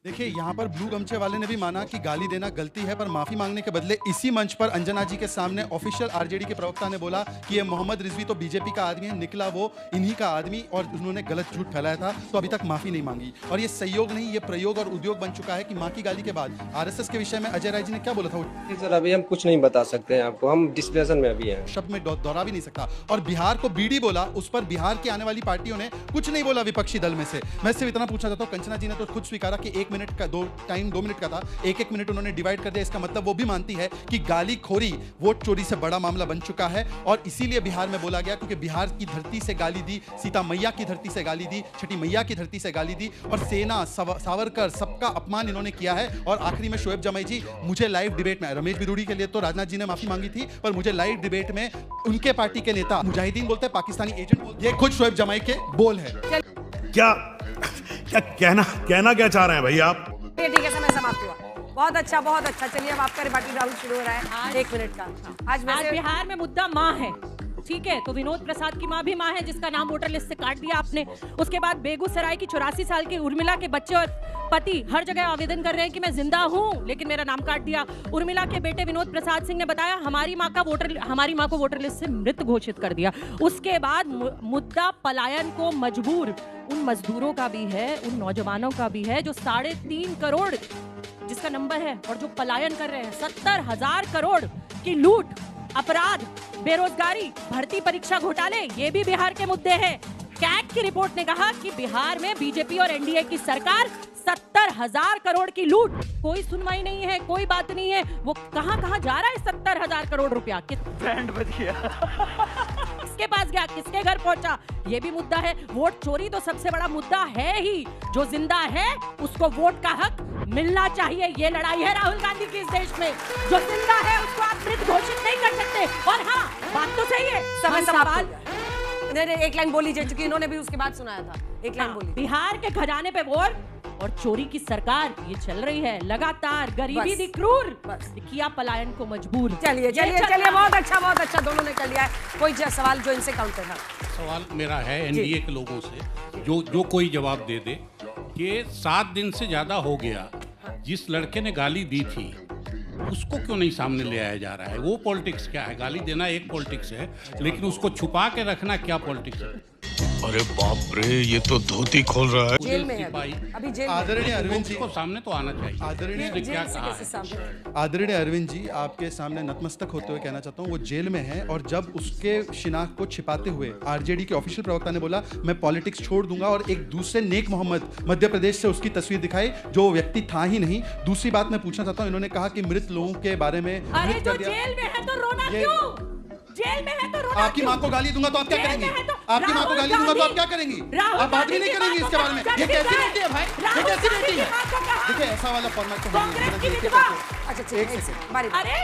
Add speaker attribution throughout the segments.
Speaker 1: देखिए, यहाँ पर ब्लू गमछे वाले ने भी माना कि गाली देना गलती है, पर माफी मांगने के बदले इसी मंच पर अंजना जी के सामने ऑफिशियल आरजेडी के प्रवक्ता ने बोला कि ये मोहम्मद रिजवी तो बीजेपी का आदमी है, निकला वो इन्हीं का आदमी, और उन्होंने गलत झूठ फैलाया था, तो अभी तक माफी नहीं मांगी। और ये सहयोग नहीं, ये प्रयोग और उद्योग बन चुका है कि मां की गाली के बाद आरएसएस के विषय में अजय राय जी ने क्या बोला था?
Speaker 2: सर अभी हम कुछ नहीं बता सकते हैं आपको, हम डिस्कशन में अभी हैं।
Speaker 1: शब्द में दोहरा भी नहीं सकता। और बिहार को बीडी बोला, उस पर बिहार की आने वाली पार्टियों ने कुछ नहीं बोला विपक्षी दल में से। मैं सिर्फ इतना पूछना चाहता हूँ, कंचना जी ने तो खुद स्वीकारा कि 1 मिनट का 2 मिनट का था, 1 मिनट उन्होंने डिवाइड कर दिया। इसका मतलब वो भी मानती है कि गाली खोरी वोट चोरी से बड़ा मामला बन चुका है, और इसीलिए बिहार में बोला गया, क्योंकि बिहार की धरती से गाली दी, सीता मैया की धरती से गाली दी, छठी मैया की धरती से गाली दी, और सेना सावरकर सबका अपमान इन्होंने किया है। और आखिरी में शोएब जमाई जी, मुझे लाइव डिबेट में, रमेश बिदुड़ी के लिए तो राजनाथ जी ने माफी मांगी थी, पर मुझे लाइव डिबेट में उनके पार्टी के नेता मुजाहिदीन बोलते हैं, पाकिस्तानी एजेंट बोलते हैं। ये खुद शोएब जमाई के बोल है।
Speaker 3: क्या कहना क्या चाह रहे हैं भाई आप?
Speaker 4: ठीक है, समय समाप्त हुआ। बहुत अच्छा। चलिए अब आपका रिबाटी राउंड शुरू हो रहा है 1 मिनट का।
Speaker 5: आज बिहार में मुद्दा माँ है, ठीक है, तो विनोद प्रसाद की माँ भी माँ है, जिसका नाम वोटर लिस्ट से काट दिया आपने। उसके बाद बेगूसराय की 84 साल की उर्मिला के बच्चे और पति हर जगह आवेदन कर रहे हैं कि मैं जिंदा हूँ, लेकिन मेरा नाम काट दिया। उर्मिला के बेटे विनोद प्रसाद सिंह ने बताया हमारी माँ को वोटर लिस्ट से मृत घोषित कर दिया। उसके बाद मुद्दा पलायन को मजबूर उन मजदूरों का भी है, उन नौजवानों का भी है जो 3.5 करोड़ जिसका नंबर है और जो पलायन कर रहे हैं। 70,000 करोड़ की लूट, अपराध, बेरोजगारी, भर्ती परीक्षा घोटाले, ये भी बिहार के मुद्दे हैं। कैग की रिपोर्ट ने कहा कि बिहार में बीजेपी और एनडीए की सरकार 70,000 करोड़ की लूट, कोई सुनवाई नहीं है, कोई बात नहीं है। वो कहां जा रहा है 70,000 करोड़ रुपया?
Speaker 6: बैंड बज गया।
Speaker 5: किसके पास गया, किसके घर पहुंचा, ये भी मुद्दा है। वोट चोरी तो सबसे बड़ा मुद्दा है ही। जो जिंदा है उसको वोट का हक मिलना चाहिए। ये लड़ाई है राहुल गांधी की इस देश में। जो जिंदा है उसको आप मृत घोषित नहीं कर सकते। और हाँ, बात तो सही है,
Speaker 4: समय समाप्त। नहीं, एक लाइन बोली चुकी, इन्होंने भी उसके बाद सुनाया था। एक लाइन बोली।
Speaker 5: बिहार के खजाने पे वोट और चोरी की सरकार ये चल रही है लगातार। गरीबी दी क्रूर, किया पलायन को मजबूर।
Speaker 4: चलिए बहुत अच्छा दोनों ने कर लिया है। कोई सवाल जो इनसे काउंटर है?
Speaker 7: सवाल मेरा है एनडीए के लोगों से, जो कोई जवाब दे दे कि 7 दिन से ज्यादा हो गया, जिस लड़के ने गाली दी थी उसको क्यों नहीं सामने ले आया जा रहा है? वो पॉलिटिक्स क्या है? गाली देना एक पॉलिटिक्स है, लेकिन उसको छुपा के रखना क्या पॉलिटिक्स है?
Speaker 3: अरे बाप रे, ये तो धोती खोल रहा है।
Speaker 4: जेल में है अभी जेल में।
Speaker 1: आदरणीय अरविंद जी
Speaker 7: को सामने तो आना चाहिए।
Speaker 1: आदरणीय
Speaker 7: क्या कहा है?
Speaker 1: आदरणीय अरविंद जी, आपके सामने नतमस्तक होते हुए कहना चाहता हूँ, वो जेल में है, और जब उसके शिनाख्त को छिपाते हुए आरजेडी के ऑफिशियल प्रवक्ता ने बोला मैं पॉलिटिक्स छोड़ दूंगा, और एक दूसरे नेक मोहम्मद मध्य प्रदेश से उसकी तस्वीर दिखाई जो व्यक्ति था ही नहीं। दूसरी बात मैं पूछना चाहता हूँ, इन्होंने कहा कि मृत लोगों के बारे में
Speaker 5: अरे जो जेल में है तो रोना क्यों? जेल में है तो रोना।
Speaker 1: आपकी माँ को गाली दूंगा तो आप क्या करेंगी? आपकी माँ को गाली दूंगा तो आप क्या करेंगी? आप बात भी नहीं करेंगी इसके बारे में। ये कैसी बेटी है भाई? ये कैसी बेटी है? देखिए, ऐसा वाला फॉर्मेट तो
Speaker 4: अरे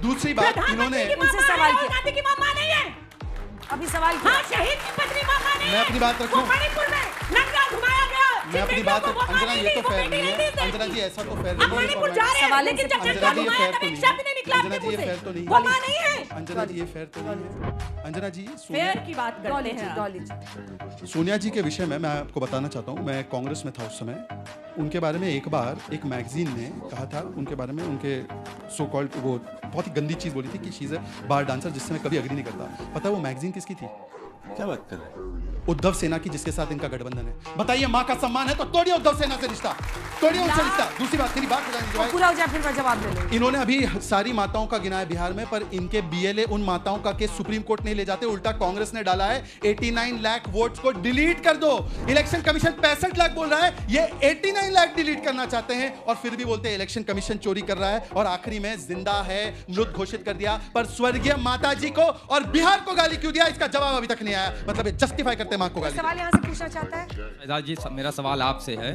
Speaker 1: दूसरी बात, इन्होंने
Speaker 4: उनसे सवाल किया।
Speaker 5: गांधी की मामा नहीं है।
Speaker 4: अभी सवाल किया।
Speaker 5: हाँ, शहीद की पत्नी मामा नहीं है।
Speaker 1: मैं अपनी बात रखूं?
Speaker 5: वो मणिपुर में नंगा घुमाया गया।
Speaker 1: मैं अपनी बात, अंजना ये तो फेयर नहीं है। अंजना जी ऐसा तो फेयर नहीं है।
Speaker 5: मणिपुर जा रहे हैं, लेकिन जब
Speaker 1: अंजना जी ये फेयर तो नहीं
Speaker 5: शब्द नहीं निकला
Speaker 1: है।
Speaker 5: आपके
Speaker 1: अंजना जी ये
Speaker 5: मुंह
Speaker 1: फेयर
Speaker 5: से।
Speaker 1: तो नहीं
Speaker 5: वो माँ नहीं है।
Speaker 1: अंजना जी ये फेयर तो नहीं है। अंजना जी,
Speaker 5: फेयर की बात करते हैं।
Speaker 1: सोनिया जी के विषय में मैं आपको बताना चाहता हूँ, मैं कांग्रेस में था उस समय। उनके बारे में एक बार एक मैगजीन ने कहा था उनके बारे में, उनके सो कॉल्ड, वो बहुत ही गंदी चीज बोली थी कि she is a bar dancer, जिससे मैं कभी अग्री नहीं करता। पता है वो मैगजीन किसकी थी?
Speaker 6: क्या बात कर रहे हैं?
Speaker 1: उद्धव सेना की, जिसके साथ इनका गठबंधन है। बताइए, माँ का सम्मान है तो तोड़िए उद्धव सेना से रिश्ता, तोड़िए उनसे रिश्ता। दूसरी बात, मेरी बात
Speaker 4: पूरा हो जाए फिर मैं जवाब दे लूं।
Speaker 1: इन्होंने अभी सारी माताओं का गिना है बिहार में, पर इनके बीएलए उन माताओं का केस सुप्रीम कोर्ट नहीं ले जाते। उल्टा कांग्रेस ने डाला है 89 लाख वोट्स को डिलीट कर दो। इलेक्शन कमीशन 65 लाख बोल रहा है, ये 89 लाख डिलीट करना चाहते हैं, और फिर भी बोलते हैं इलेक्शन कमीशन चोरी कर रहा है। और आखिरी में जिंदा है, मृत घोषित कर दिया, पर स्वर्गीय माता जी को और बिहार को गाली क्यों दिया, इसका जवाब अभी तक नहीं आया। मतलब जस्टिफाई करते माँ को गाली।
Speaker 4: सवाल यहाँ से पूछना चाहता है
Speaker 8: फैजाज जी, मेरा सवाल आपसे है,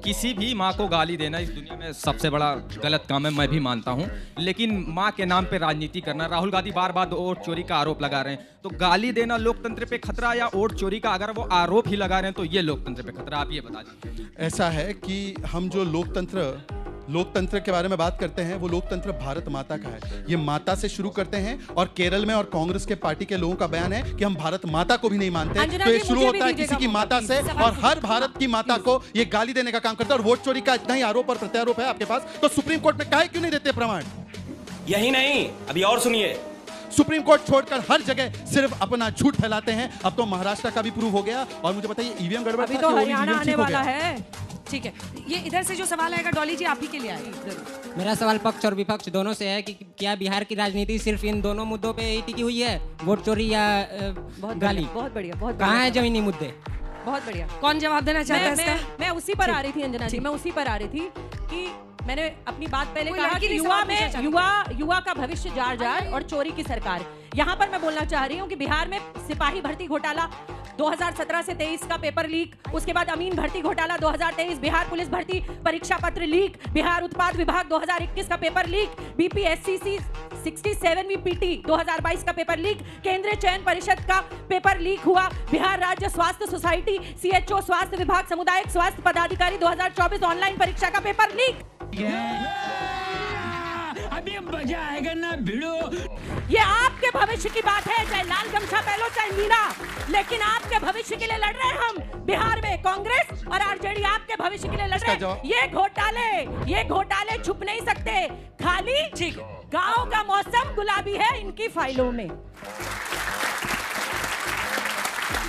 Speaker 8: किसी भी माँ को गाली देना इस दुनिया में सबसे बड़ा गलत काम है, मैं भी मानता हूँ, लेकिन माँ के नाम पे राजनीति करना, राहुल गांधी बार बार वोट चोरी का आरोप लगा रहे हैं, तो गाली देना लोकतंत्र पे खतरा या वोट चोरी का अगर वो आरोप ही लगा रहे हैं तो ये लोकतंत्र पे खतरा? आप ये बता दीजिए।
Speaker 1: ऐसा है कि हम जो लोकतंत्र लोकतंत्र के बारे में बात करते हैं, वो लोकतंत्र भारत माता का है। ये माता से शुरू करते हैं और केरल में और कांग्रेस के पार्टी के लोगों का बयान है कि हम भारत माता को भी नहीं मानते। तो ये शुरू होता है किसी की माता से और हर भारत की माता को ये गाली देने का काम करता है। और वोट चोरी का इतना ही आरोप और प्रत्यारोप है आपके पास, तो सुप्रीम कोर्ट में काहे क्यों नहीं देते प्रमाण?
Speaker 6: यही नहीं, अभी और सुनिए।
Speaker 1: सुप्रीम कोर्ट छोड़कर हर जगह सिर्फ अपना झूठ फैलाते हैं। अब तो महाराष्ट्र का भी प्रूव हो गया। और मुझे बताइए ईवीएम गड़बड़
Speaker 4: अभी
Speaker 1: था
Speaker 4: तो
Speaker 1: कि
Speaker 4: हरियाणा
Speaker 1: EVM
Speaker 4: आने
Speaker 1: ठीक हो
Speaker 4: वाला
Speaker 1: गया?
Speaker 4: है। ठीक है, ये इधर से जो सवाल आएगा डॉली जी आप ही के लिए आएगा।
Speaker 9: मेरा सवाल पक्ष और विपक्ष दोनों से है कि क्या बिहार की राजनीति सिर्फ इन दोनों मुद्दों पे ही टिकी हुई है, वोट चोरी या गाली?
Speaker 4: बहुत बढ़िया, बहुत
Speaker 9: कहाँ है जमीनी मुद्दे?
Speaker 4: बहुत बढ़िया। कौन जवाब देना चाहता है इसका?
Speaker 5: मैं उसी पर आ रही थी अंजना जी, मैं उसी पर आ रही थी कि मैंने अपनी बात पहले कहा कि युवा का भविष्य जार जार और चोरी की सरकार। यहाँ पर मैं बोलना चाह रही हूँ कि बिहार में सिपाही भर्ती घोटाला 2017 से 23 का पेपर लीक, उसके बाद अमीन भर्ती घोटाला 2023, बिहार पुलिस भर्ती परीक्षा पत्र लीक, बिहार उत्पाद विभाग 2021 का पेपर लीक, बीपीएससी 67वीं पीटी 2022 का पेपर लीक, केंद्रीय चयन परिषद का पेपर लीक हुआ, बिहार राज्य स्वास्थ्य सोसाइटी सीएचओ स्वास्थ्य विभाग सामुदायिक स्वास्थ्य पदाधिकारी 2024 ऑनलाइन परीक्षा का पेपर लीक।
Speaker 10: अभी मजा आएगा ना भिड़ो।
Speaker 5: ये आपके भविष्य की बात है, चाहे लाल गमछा पहनो चाहे नीला, लेकिन आपके भविष्य के लिए लड़ रहे हैं हम। बिहार में कांग्रेस और आरजेडी आपके भविष्य के लिए लड़ रहे हैं। ये घोटाले छुप नहीं सकते। खाली ठीक गांव का मौसम गुलाबी है इनकी फाइलों में।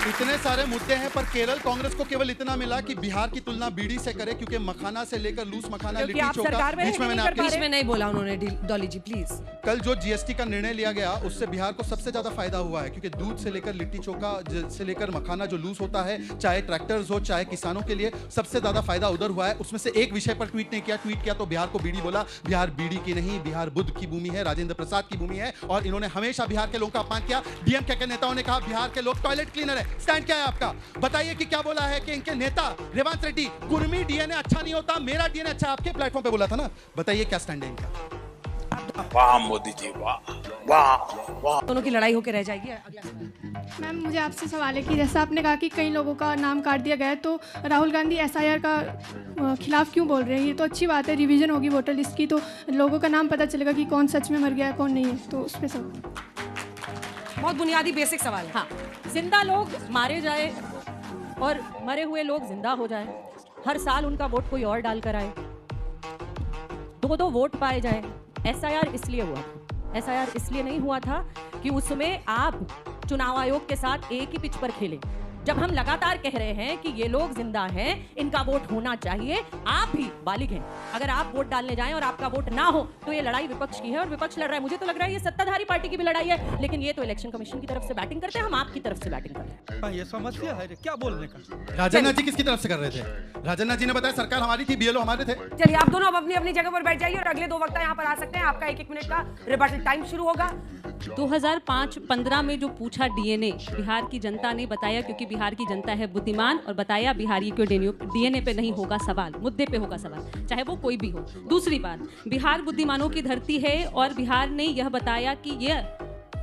Speaker 1: इतने सारे मुद्दे हैं, पर केरल कांग्रेस को केवल इतना मिला कि बिहार की तुलना बीड़ी से करे, क्योंकि मखाना से लेकर लूस मखाना, लिट्टी चोखा,
Speaker 4: बीच में नहीं बोला उन्होंने। डॉली जी प्लीज।
Speaker 1: कल जो जीएसटी का निर्णय लिया गया उससे बिहार को सबसे ज्यादा फायदा हुआ है, क्योंकि दूध से लेकर लिट्टी चोखा से लेकर मखाना जो लूस होता है, चाहे ट्रैक्टर्स हो चाहे किसानों के लिए, सबसे ज्यादा फायदा उधर हुआ है। उसमें से एक विषय पर ट्वीट नहीं किया, ट्वीट किया तो बिहार को बीड़ी बोला। बिहार बीड़ी की नहीं, बिहार बुद्ध की भूमि है, राजेंद्र प्रसाद की भूमि है। और इन्होंने हमेशा बिहार के लोगों का अपमान किया। डीएमके के नेताओं ने कहा बिहार के लोग टॉयलेट क्लीनर है। स्टैंड क्या है आपका? बताइए कि क्या बोला है कि इनके नेता रेवंत रेड्डी कुर्मी डीएनए अच्छा नहीं होता, मेरा डीएनए अच्छा, आपके प्लेटफॉर्म पे बोला था ना। बताइए क्या स्टैंड है इनका?
Speaker 6: वाह मोदी जी, वाह वाह वाह।
Speaker 4: दोनों की लड़ाई होकर रह जाएगी।
Speaker 11: मैम मुझे आपसे सवाल है कि जैसा आपने कहा कि कई लोगों का नाम काट दिया गया है, तो राहुल गांधी एसआईआर का खिलाफ क्यों बोल रहे हैं? ये तो अच्छी बात है, रिवीजन होगी वोटर लिस्ट की, तो लोगों का नाम पता चलेगा कि कौन सच में मर गया है कौन नहीं है। तो उस पर सब
Speaker 4: बहुत बुनियादी बेसिक सवाल है।
Speaker 5: हाँ, जिंदा लोग मारे जाए और मरे हुए लोग जिंदा हो जाए, हर साल उनका वोट कोई और डालकर आए, 2-2 वोट पाए जाए। एसआईआर इसलिए हुआ, एसआईआर इसलिए नहीं हुआ था कि उसमें आप चुनाव आयोग के साथ एक ही पिच पर खेले। जब हम लगातार कह रहे हैं कि ये लोग जिंदा हैं, इनका वोट होना चाहिए, आप भी बालिग हैं, अगर आप वोट डालने जाएं और आपका वोट ना हो तो ये लड़ाई विपक्ष की है और विपक्ष लड़ रहा है। मुझे तो लग रहा है ये सत्ताधारी पार्टी की भी लड़ाई है, लेकिन ये तो इलेक्शन कमीशन की तरफ से बैटिंग करते हैं, हम आपकी तरफ से बैटिंग करते हैं।
Speaker 3: ये समस्या है क्या बोलने का?
Speaker 1: राजन्ना जी किसकी तरफ से कर रहे थे? राजन्ना जी ने बताया सरकार हमारी थी, बीएलओ हमारे थे।
Speaker 4: चलिए आप दोनों अब अपनी अपनी जगह पर बैठ जाइए और अगले 2 वक्ता यहाँ पर आ सकते हैं। आपका 1-1 मिनट का रिबटल टाइम शुरू होगा।
Speaker 5: 2005-15 में जो पूछा डीएनए, बिहार की जनता ने बताया, क्योंकि बिहार की जनता है बुद्धिमान, और बताया बिहारी के डीएनए पे नहीं होगा सवाल, मुद्दे पे होगा सवाल, चाहे वो कोई भी हो। दूसरी बात, बिहार बुद्धिमानों की धरती है और बिहार ने यह बताया कि यह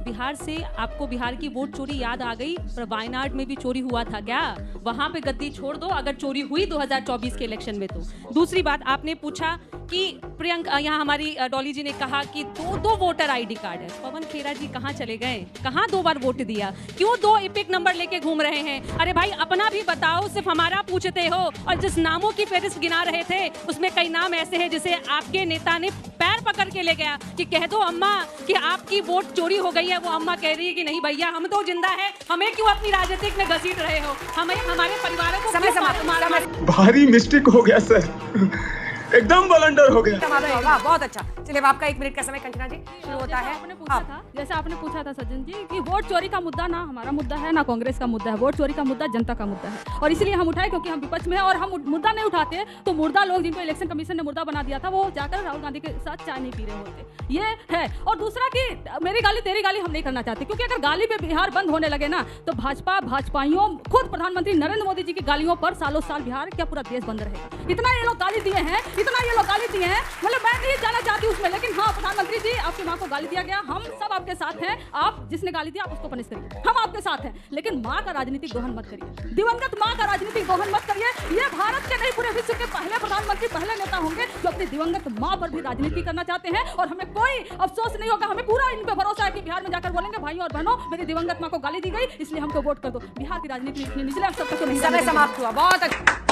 Speaker 5: बिहार से आपको बिहार की वोट चोरी याद आ गई, पर वायनाड में भी चोरी हुआ था क्या? वहां पे गद्दी छोड़ दो अगर चोरी हुई 2024 के इलेक्शन में तो। दूसरी बात, आपने पूछा कि प्रियंका, यहाँ हमारी डॉली जी ने कहा कि 2 वोटर आईडी कार्ड है। पवन खेरा जी कहाँ चले गए? कहाँ 2 बार वोट दिया? क्यों 2 इपिक नंबर लेके घूम रहे हैं? अरे भाई अपना भी बताओ, सिर्फ हमारा पूछते हो। और जिस नामों की फहरिस्त गिना रहे थे उसमें कई नाम ऐसे हैं जिसे आपके नेता ने पैर पकड़ के ले गया कि कह दो अम्मा कि आपकी वोट चोरी हो गई है। वो अम्मा कह रही है कि नहीं भैया हम तो जिंदा है, हमें क्यों अपनी राजनीतिक में घसीट रहे हो? हमें हमारे परिवारों को
Speaker 10: समय भारी मिस्टेक हो गया सर, एकदम ब्लंडर हो गया।
Speaker 4: वाह बहुत अच्छा। चलिए आपका 1 मिनट का समय कंचना जी शुरू होता है।
Speaker 11: जैसे आपने पूछा था सज्जन जी कि वोट चोरी का मुद्दा ना हमारा मुद्दा है ना कांग्रेस का मुद्दा है, वोट चोरी का मुद्दा जनता का मुद्दा है, और इसीलिए हम उठाए क्योंकि हम विपक्ष में हैं। और हम मुद्दा नहीं उठाते तो मुर्दा लोग जिनको इलेक्शन कमीशन ने मुर्दा बना दिया था वो जाकर राहुल गांधी के साथ चाय नहीं पी रहे होते, ये है। और दूसरा कि मेरी गाली तेरी गाली हम नहीं करना चाहते, क्योंकि अगर गाली पे बिहार बंद होने लगे ना तो भाजपाइयों, खुद प्रधानमंत्री नरेंद्र मोदी जी की गालियों पर सालों साल बिहार क्या पूरा देश बंद रहेगा। इतना ये लोग गाली दिए हैं, इतना ये लोग गाली दिए हैं, मतलब मैं नहीं जाना चाहती उसमें, लेकिन हाँ प्रधानमंत्री जी आपकी माँ को गाली दिया गया, हम सब आपके साथ हैं, आप जिसने गाली दिया आप उसको पनिश करिए, हम आपके साथ हैं, लेकिन माँ का राजनीतिक दोहन मत करिए, दिवंगत माँ का राजनीतिक दोहन मत करिए। ये भारत के नहीं पूरे विश्व के पहले प्रधानमंत्री, पहले नेता होंगे जो अपनी दिवंगत माँ पर भी राजनीति करना चाहते हैं, और हमें कोई अफसोस नहीं होगा, हमें पूरा इन पे भरोसा है कि बिहार में जाकर बोलेंगे भाइयों और बहनों मेरी दिवंगत माँ को गाली दी गई इसलिए हमको वोट कर दो। बिहार की राजनीति इतनी निचले स्तर तक तो नहीं।
Speaker 4: समय समाप्त हुआ। बहुत अच्छा।